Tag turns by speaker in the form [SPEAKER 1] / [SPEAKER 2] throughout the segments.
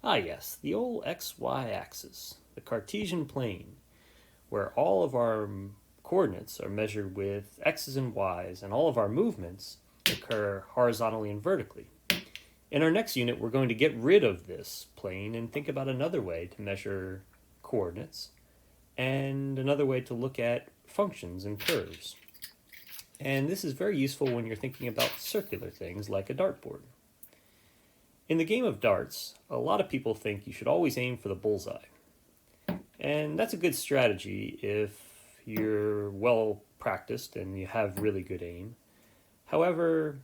[SPEAKER 1] Ah, yes, the old XY axis, the Cartesian plane, where all of our coordinates are measured with x's and y's, and all of our movements occur horizontally and vertically. In our next unit, we're going to get rid of this plane and think about another way to measure coordinates and another way to look at functions and curves. And this is very useful when you're thinking about circular things like a dartboard. In the game of darts, a lot of people think you should always aim for the bullseye. And that's a good strategy if you're well practiced and you have really good aim. However,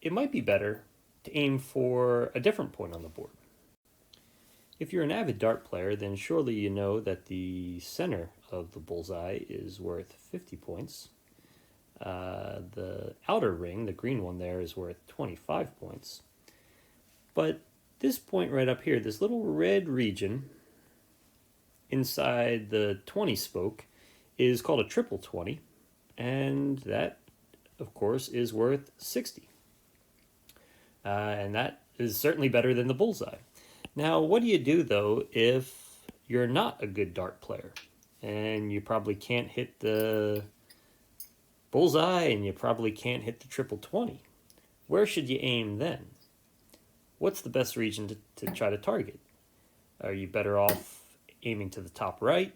[SPEAKER 1] it might be better to aim for a different point on the board. If you're an avid dart player, then surely you know that the center of the bullseye is worth 50 points. The outer ring, the green one there, is worth 25 points. But this point right up here, this little red region inside the 20 spoke, is called a triple 20, and that, of course, is worth 60. And that is certainly better than the bullseye. Now, what do you do, though, if you're not a good dart player? And you probably can't hit the bullseye, and you probably can't hit the triple 20. Where should you aim then? What's the best region to try to target? Are you better off aiming to the top right?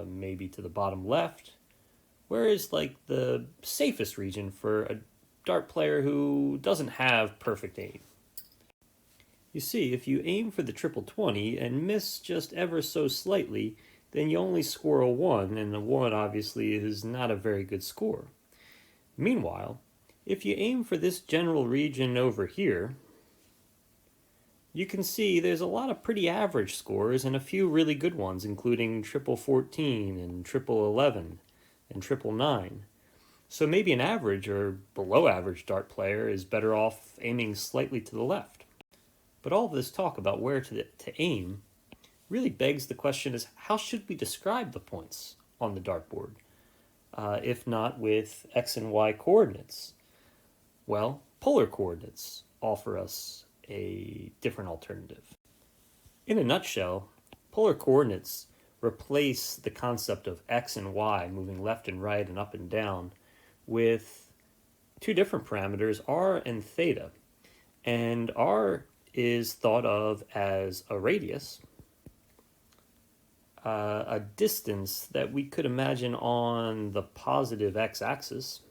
[SPEAKER 1] Maybe to the bottom left? Where is like the safest region for a dart player who doesn't have perfect aim? You see, if you aim for the triple 20 and miss just ever so slightly, then you only score a 1, and a 1 obviously is not a very good score. Meanwhile, if you aim for this general region over here, you can see there's a lot of pretty average scores and a few really good ones, including triple 14 and triple 11 and triple 9. So maybe an average or below average dart player is better off aiming slightly to the left. But all this talk about where to aim really begs the question is how should we describe the points on the dartboard, if not with x and y coordinates? Well, polar coordinates offer us a different alternative. In a nutshell, polar coordinates replace the concept of x and y moving left and right and up and down with two different parameters, r and theta. And r is thought of as a radius, a distance that we could imagine on the positive x-axis,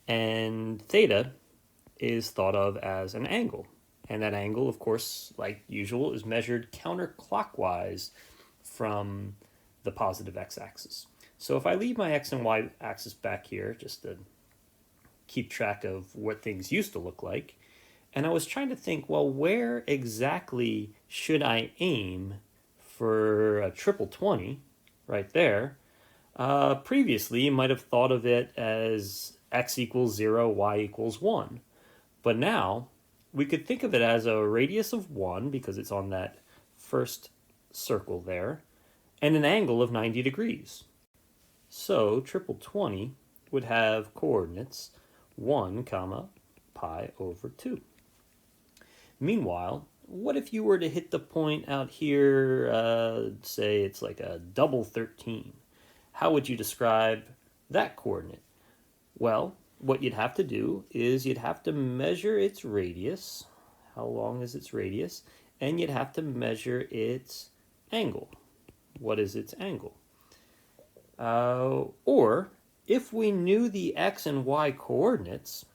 [SPEAKER 1] and theta is thought of as an angle. And that angle, of course, like usual, is measured counterclockwise from the positive x-axis. So if I leave my x and y axis back here, just to keep track of what things used to look like, and I was trying to think, well, where exactly should I aim for a triple 20 right there? Previously, you might have thought of it as x equals 0, y equals 1. But now, we could think of it as a radius of 1, because it's on that first circle there, and an angle of 90 degrees. So, triple 20 would have coordinates 1, comma, pi over 2. Meanwhile, what if you were to hit the point out here, say it's like a double 13? How would you describe that coordinate? Well, what you'd have to do is you'd have to measure its radius. How long is its radius? And you'd have to measure its angle. What is its angle? Or, if we knew the x and y coordinates,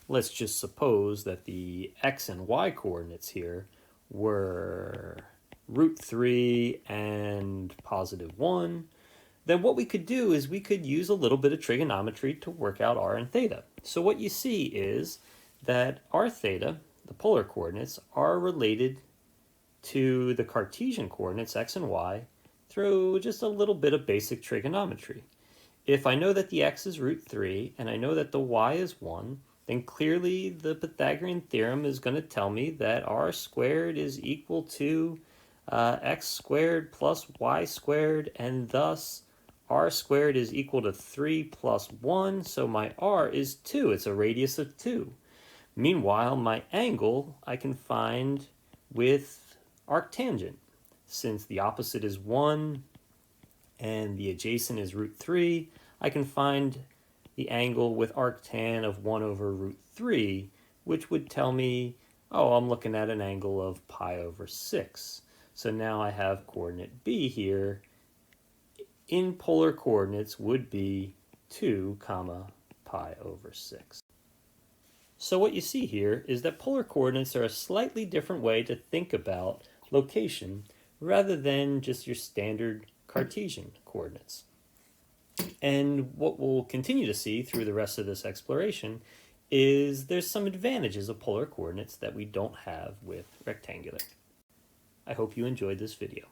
[SPEAKER 1] let's just suppose that the x and y coordinates here were root 3 and positive 1, then what we could do is we could use a little bit of trigonometry to work out r and theta. So what you see is that r theta, the polar coordinates, are related to the Cartesian coordinates x and y through just a little bit of basic trigonometry. If I know that the x is root 3 and I know that the y is 1, then clearly the Pythagorean theorem is going to tell me that r squared is equal to x squared plus y squared, and thus r squared is equal to 3 plus 1, so my r is 2. It's a radius of 2. Meanwhile, my angle I can find with arctangent. Since the opposite is 1 and the adjacent is root 3, I can find the angle with arctan of 1 over root 3, which would tell me, oh, I'm looking at an angle of pi over 6. So now I have coordinate B here. In polar coordinates would be 2 comma pi over 6. So what you see here is that polar coordinates are a slightly different way to think about location rather than just your standard Cartesian coordinates. And what we'll continue to see through the rest of this exploration is there's some advantages of polar coordinates that we don't have with rectangular. I hope you enjoyed this video.